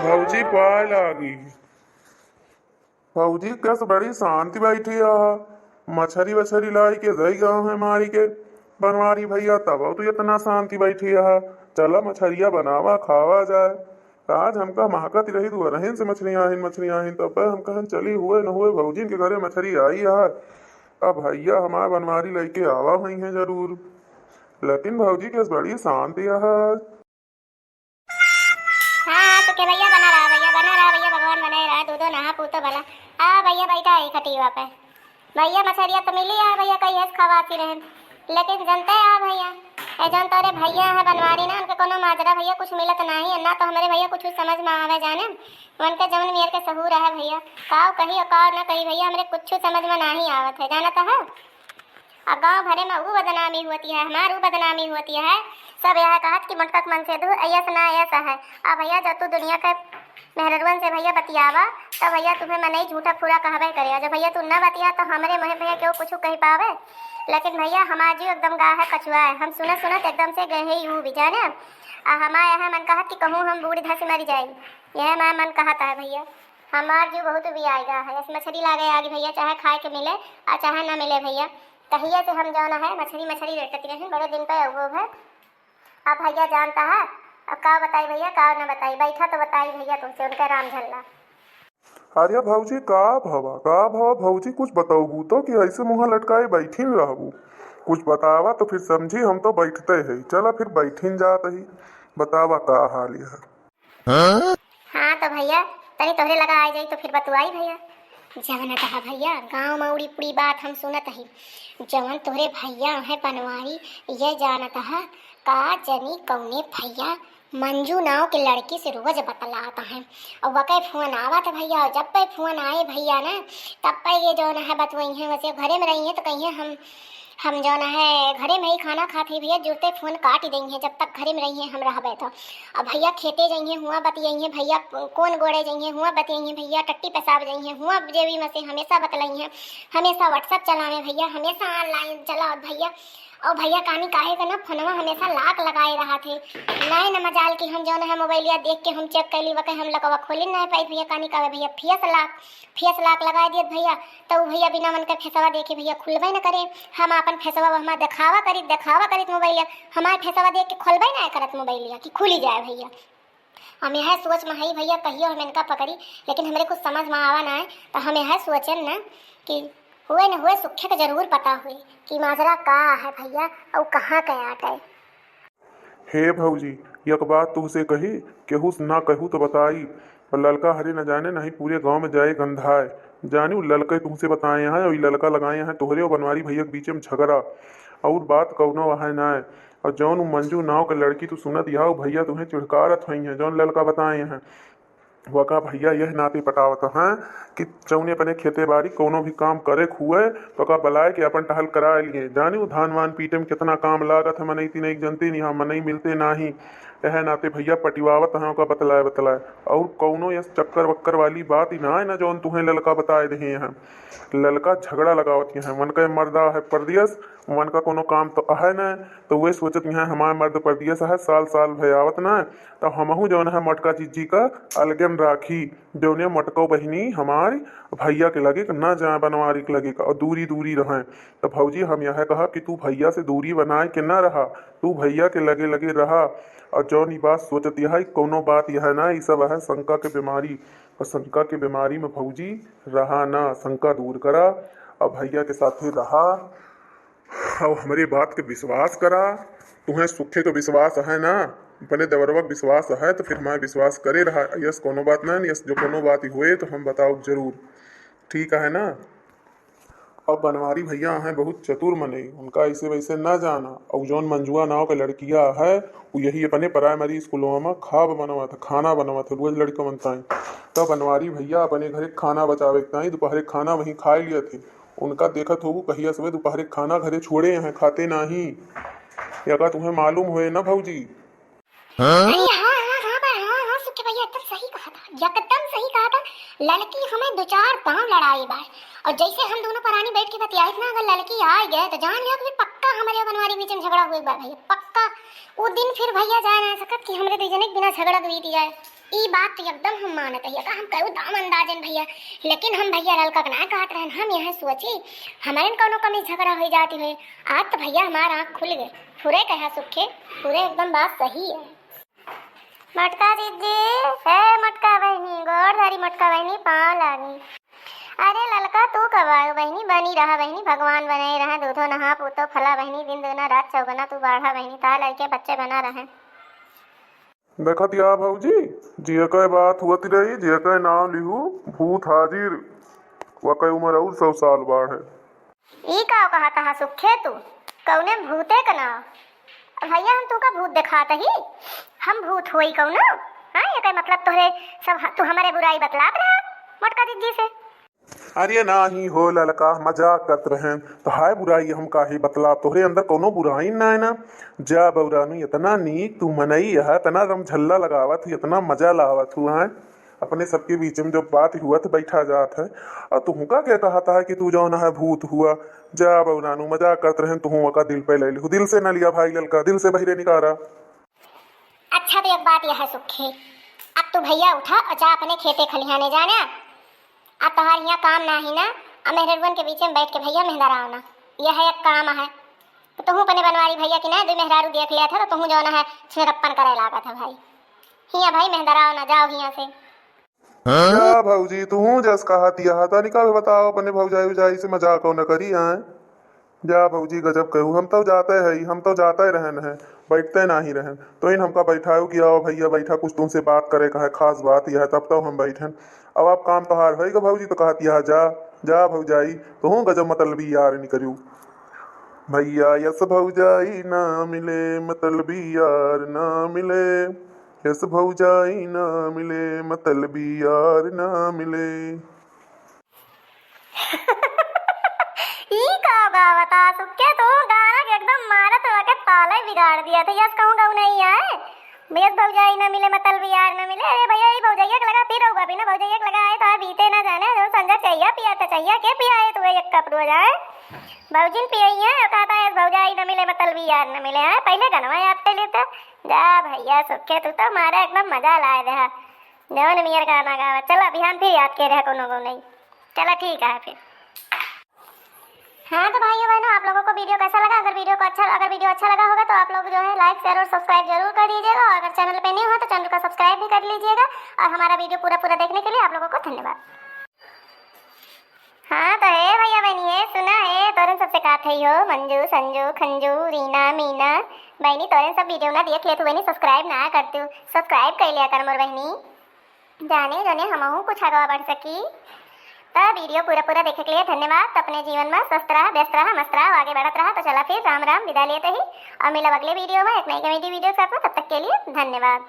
भौजी पाल आ गई। भौजी कस बड़ी शांति बैठी मछरी वछरी लाई के दई गाँव है मारी के बनवारी भैया तब तो इतना शांति बैठी चला मछरिया बनावा खावा जाए। आज हमका महकत रही तू रहन से मछलियाँ आहिन तब हम कहन चली हुए न हुए भौजी के घरे मछली आई अब भैया हमारे बनवारी लेके आवा हुई है जरूर, लेकिन भौजी के बड़ी शांति हाँ तो के भैया बना रहा भैया भगवान बनाए रहा दूधो नहा पूतो भला। भैया बैठा है खटीवा पे भैया मछरिया तो मिली है भैया कहीं हंस खवाती रहे, लेकिन जनते भैया ए जन तोरे भैया है बनवारी ना उनके कोनो माजरा भैया कुछ मिलत नहीं है ना तो हमारे भैया कुछ समझ में आवे जाने उनके जवन मेर के सहूर है भैया काव कही और काव ना कही भैया हमरे कुछ समझ में नहीं आवत है जानता है। और गाँव भरे में वो बदनामी होती है हमारी वो बदनामी होती है सब यह कहत कि मटक मन से दू ऐसा ना ऐसा है। अब भैया जब तू दुनिया के मेहरवन से भैया बतियावा तो भैया तुम्हें मन ही झूठा पूरा कहबे करेगा। जब भैया तू न बतिया तो हमारे मुँह भैया क्यों कुछ कह पावे, लेकिन भैया हमारा जीव एकदम गा है कछुआ है हम सुनत सुनत एकदम से गए ही भी जाने। हमारा यह मन कहत कि कहूँ हम बूढ़ी धस मरी जाएगी यह हमारा मन कहता है भैया हमारा जीव बहुत भी आएगा है इस मछली ला गए आगे भैया चाहे खाए के मिले और चाहे न मिले भैया कहिए से हम जाना है मछली रेटती रहे बड़े दिन पे वो है। अब भैया जानता है अब का बताई भैया का न बताई बैठा तो बताई भैया तुमसे उनका राम झल्ला। अरे भौजी का भाव भौजी कुछ बताओ तो कि ऐसे मुँह लटकाए बैठीन रहबू, कुछ बतावा तो फिर समझी हम तो बैठते है चला फिर बैठीन जात ही बतावा का हाल है। हाँ तो भैया तनी तोहरे लगा आ जाई तो फिर बतुआई भैया जवन कहा भैया गाँव में उड़ी पुड़ी बात हम सुनत ही जवन तोहरे भैया है बनवारी ये जानत है का जनी कौने भैया मंजू नाव के लड़की से रोज बतलाता है और वह फोन आवा था भैया जब पे फोन आए भैया ना तब पे ये जो है बतवाई है वैसे घरे में रही है तो कहिए हम जो है घरे में ही खाना खाते भैया जुड़ते फोन काट ही देंगे जब तक घरे में रही हैं हम रह तो। अब भैया खेते जाइए हुआ बतियाइए भैया कौन गोड़े जाइए हुआ बतियाइए भैया टट्टी पेशाब जाइए हुआ जेबी में से हमेशा बतलाई हैं हमेशा व्हाट्सअप चलावे भैया हमेशा ऑनलाइन चला भैया और भैया कहानी काहे का ना फोनवा हमेशा लाक लगाए रहा थे नए न मजाल की हम जो है मोबाइलिया देख के हम चेक कैली वक़्त हम लगवा खोली नहीं पाई भैया कहानी का भैया फेस लाक लगा दिए भैया तो भैया बिना मन के फेसवा देखे भैया खुलबे न करे हम अपन फेसवा हमारा दिखावा करित मोबाइलिया हमारे फेसवा देख के खोलबे नहीं करत मोबाइलिया कि खुली जाए भैया। हम यह सोच में है भैया कहियो हम इनका पकड़ी लेकिन हमारे कुछ समझ में आवा ना है तो हम यह सोचन न कि हुए न हुए सुखे को जरूर पता हुई कि माजरा का है भैया और कहाँ के आटे। हे भौजी एक बात तुझसे कही केहू ना कहू तो बताई और ललका हरे न जाने नहीं पूरे गांव में जाए गंधाए जानी ललके तुमसे बताए हैं और ललका लगाए हैं तोहरे और बनवारी भैया के बीच में झगड़ा और बात कौनो है ना है और जौन मंजू नाव के लड़की तू सुनत यहाँ भैया तुम्हें चिड़कारत हुई हैं जौन ललका बताए हैं वका भैया यह नाते पटावत हैं कि चौने अपने खेते बाड़ी कोनो भी काम करे हुए तो का बलाए के अपन टहल करा लिए जानी वो धान वान पीटे में कितना काम लागत है मनई तीन जनते नहीं हम मनई मिलते नहीं यह नाते भैया पटिवावत हैं का बतलाए और कौनो ये चक्कर वक्कर वाली बात ही ना है ना जौन तुम्हें ललका बताए रहे हैं ललका झगड़ा लगावत हैं मन का मर्दा है परदियस मन का कोनो काम तो है न तो वे सोचत यहाँ हमारे मर्द परदियस है साल साल भयावत न तो हमहू जौन है मटका चीजी का अलगम राखी जौने मटको बहनी हमारी भैया के लगे न जाए बनवारी के लगे और दूरी रहें तो भौजी हम यह कहा कि तू भैया से दूरी बनाए के न रहा तू भैया के लगे रहा और जौन ये बात सोचत यह कोनो बात यह ना ये सब है शंका के बीमारी और शंका के बीमारी में भौजी रहा ना शंका दूर करा और भैया के साथ ही रहा और हमारी बात के विश्वास करा तुम्हें सुखे को विश्वास है ना अपने देवरवा विश्वास है तो फिर मैं विश्वास करे रहा यस कोनो बात ना यस जो कोनो बात ही हुए तो हम बताओ जरूर ठीक है ना। अब बनवारी भैया हैं बहुत चतुर मने उनका ऐसे वैसे ना जाना और जौन मंजुआ नाव के लड़किया है वो यही अपने प्राइमरी स्कूलों में खाना बनवा था रोज लड़का बनता है तो बनवारी भैया अपने घरे खाना बचावे दोपहर खाना वहीं खा लिए थे उनका देखत हो कहिया सुबह दोपहर खाना घरे छोड़े हैं खाते नहीं या तुम्हें मालूम हुए ना भौजी। एकदम सही कहा था लड़की हमें दो चार दांव लड़ाई बार और जैसे हम दोनों परानी बैठ के बतियाई ना अगर लड़की आ गए तो जान लिया कि पक्का हमारे बनवारी बीच में झगड़ा हुई बार भैया पक्का वो दिन फिर भैया जाए ना सकत कि हमारे दो जने बिना झगड़ा बीत जाए। ई बात तो एकदम हम मानत है का हम कहू दाम अंदाजन भैया, लेकिन हम भैया ललका के ना कहत रहन। हम यहाँ सोची हमारे कोनो कमी झगड़ा हो जाती है। आज तो भैया हमारा आँख खुल गए, पूरे कहा सुखे, पूरे एकदम बात सही है। मटका दीदी है, मटका बहनी गोड़ धरी, मटका बहनी पाँव लागी। अरे ललका तू कब आयो बहनी, बनी रहा बहनी, भगवान बनाए रहा, दूधो नहा पूतो फला बहनी, दिन दुना रात चौगुना तू बाढ़ा बहनी, ता लड़के बच्चे बना रहे। देखत या भौजी, जिया कई बात हुआती रही, जिया कई नाम लिहू भूत हाजिर, वह उम्र और 100 साल बाढ़ है। ई का कहा था सुखे तू कौने भूते का ना भैया, हम तू का भूत दिखात ही, हम भूत होई कौना? हाँ ये कई मतलब तोहरे सब तू हमारे बुराई बतलात रहा मटका दीदी से। अरे ना ही हो ललका, मजाक करत रहें तो हाय बुराई हम काहे बतला, तोहरे अंदर कोनो बुराई ना है ना। जा बौरानू इतना नीक तू मनई है, इतना रमझल्ला लगावत ही, इतना मजा लावत हुआ है, अपने सबके बीच में जो बात हुआ तो बैठा जात है। और तू का क्या कहता है कि तू जो ना है भूत हुआ। जा बौरानू मजाक करत रहें, तू का दिल पे ले लिहू, दिल से ना लिया भाई ललका, दिल से बहिरे निकारा। अच्छा तो एक बात यह है सुखे, अब तू भैया उठा और जा अपने खेते खलिहाने जाना। अब तोहार यहाँ काम ना ही ना, अब मेहरबन के बीच में बैठ के भैया मेहंदारा आना, यह एक काम है। तो तुहू अपने बनवारी भैया की ना दो मेहरारू देख लिया था, तो तुहू जो ना है छिरप्पन करे लागा था भाई। हिया भाई मेहंदारा आना, जाओ हिया से। जा भौजी तू जस कहा तिया था निकाल बताओ, अपने भौजाई उजाई से मजाक न करी आए। जा भौजी गजब कहू, हम तो जाते है, हम तो जाते रहन है, बैठते ना ही रहन। तो इन हमका बैठाओ कि आओ भैया बैठा, कुछ तुमसे बात करे का है, खास बात यह है, तब तो हम बैठन। अब आप काम तोहार होगा भौजी, तो कहती है जा जा भौजाई, तो हूँ गजब मतलबी यार नहीं करू। भैया यस भौजाई ना मिले, मतलबी यार ना मिले, यस भौजाई ना मिले, मतलबी यार ना मिले। ई का गावता सुखे तू गाना के एकदम मारत हुआ के ताला ही बिगाड़ दिया था। यस कहूँ गाऊँ नहीं है, भैया भौजाई ना मिले मतलबी यार ना मिले। अरे भैया ये भौजाइया के लगा पी रहूगा भी ना, भौजाइया के लगा आए तो बीते ना जाने, जो संजय चाहिए पिया तो चाहिए के पिया है तू एक कप रोज आए भौजिन पियई है, कहता है भौजाई ना मिले मतलबी यार ना मिले है। पहले गनवा याद कर लेते। जा भैया सुखे तू तो मारा एकदम मजा लाए रहा, जवन मियर गाना गावा। चल अभियान फिर याद के रहा कोनो को नहीं, चला ठीक है फिर। हाँ तो भाइयों बहनों, आप लोगों को वीडियो कैसा लगा? अगर वीडियो अच्छा लगा होगा तो आप लोग जो है लाइक शेयर और सब्सक्राइब जरूर कर दीजिएगा, और अगर चैनल पे नहीं हो तो चैनल को सब्सक्राइब भी कर लीजिएगा। और हमारा वीडियो पूरा देखने के लिए आप लोगों को धन्यवाद। हाँ तो है भैया बहनी है, सुना है तोरन सबसे काथ हो, मंजू संजू खंजू रीना मीना बहनी, तोरन सब वीडियो ना देख ले तू बहनी, सब्सक्राइब ना करती हूँ, सब्सक्राइब कर लिया कर मोर बहनी, जाने जाने हम कुछ आगे बढ़ सकी। तो वीडियो पूरा देखे के लिए धन्यवाद। तो अपने जीवन में स्वस्थ रहा, व्यस्त रहा, मस्त रहा, आगे बढ़त रहा। तो चला फिर राम राम विदा लेते ही, और मिलब अगले वीडियो में एक नई कॉमेडी वीडियो के साथ में। तब तक के लिए धन्यवाद।